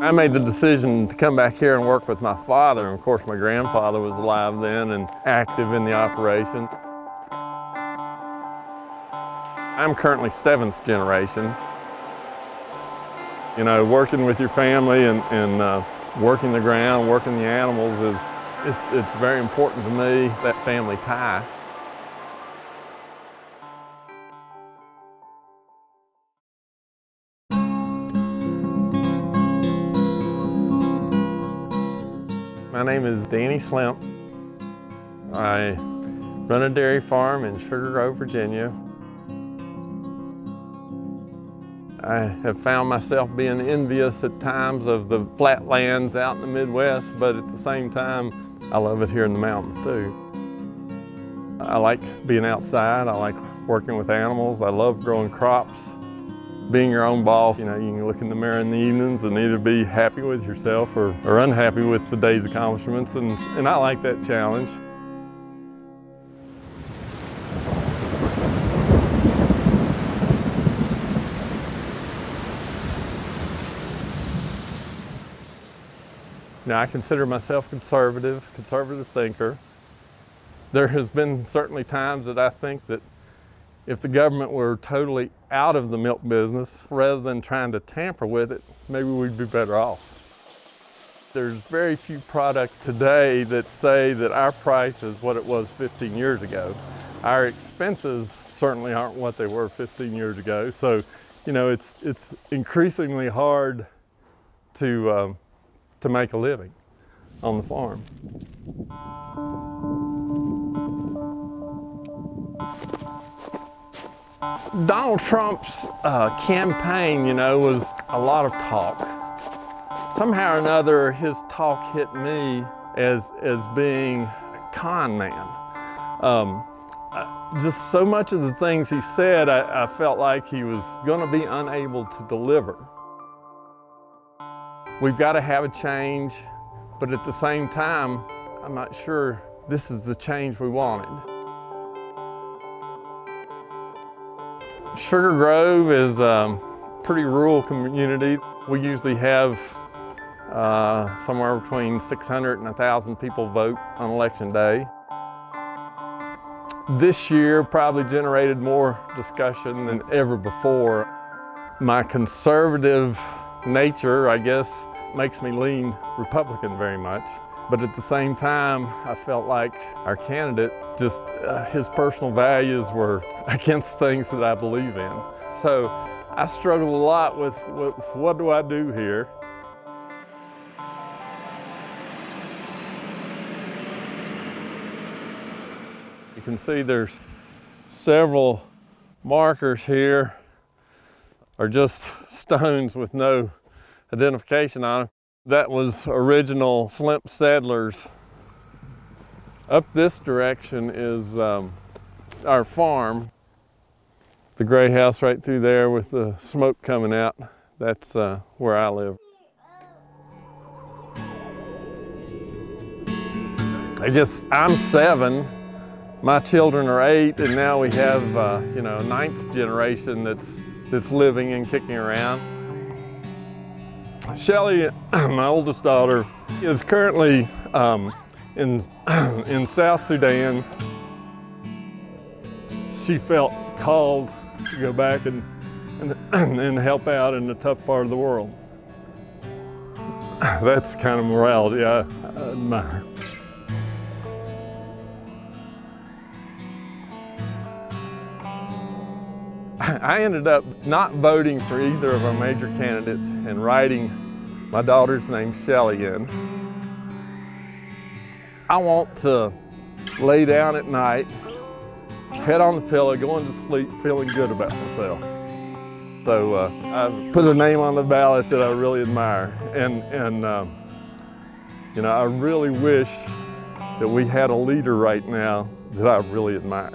I made the decision to come back here and work with my father. And of course, my grandfather was alive then and active in the operation. I'm currently 7th generation. You know, working with your family and working the ground, working the animals it's very important to me, that family tie. My name is Danny Slimp. I run a dairy farm in Sugar Grove, Virginia. I have found myself being envious at times of the flatlands out in the Midwest, but at the same time, I love it here in the mountains too. I like being outside. I like working with animals. I love growing crops. Being your own boss, you know, you can look in the mirror in the evenings and either be happy with yourself or unhappy with the day's accomplishments, and I like that challenge. Now, I consider myself conservative thinker. There has been certainly times that I think that if the government were totally out of the milk business, rather than trying to tamper with it, maybe we'd be better off. There's very few products today that say that our price is what it was 15 years ago. Our expenses certainly aren't what they were 15 years ago. So, you know, it's increasingly hard to make a living on the farm. Donald Trump's campaign, you know, was a lot of talk. Somehow or another, his talk hit me as being a con man. Just so much of the things he said, I felt like he was going to be unable to deliver. We've got to have a change, but at the same time, I'm not sure this is the change we wanted. Sugar Grove is a pretty rural community. We usually have somewhere between 600 and 1,000 people vote on election day. This year probably generated more discussion than ever before. My conservative nature, I guess, makes me lean Republican very much. But at the same time, I felt like our candidate, just his personal values were against things that I believe in. So I struggled a lot with what do I do here? You can see there's several markers here, are just stones with no identification on them. That was original Slimp settlers. Up this direction is our farm. The gray house right through there with the smoke coming out, that's where I live. I guess I'm 7, my children are 8, and now we have you know, a 9th generation that's living and kicking around. Shelly, my oldest daughter, is currently in South Sudan. She felt called to go back and help out in the tough part of the world. That's the kind of morality I admire. I ended up not voting for either of our major candidates and writing my daughter's name, Shelly, in. I want to lay down at night, head on the pillow, going to sleep, feeling good about myself. So I put a name on the ballot that I really admire, and you know, I really wish that we had a leader right now that I really admire.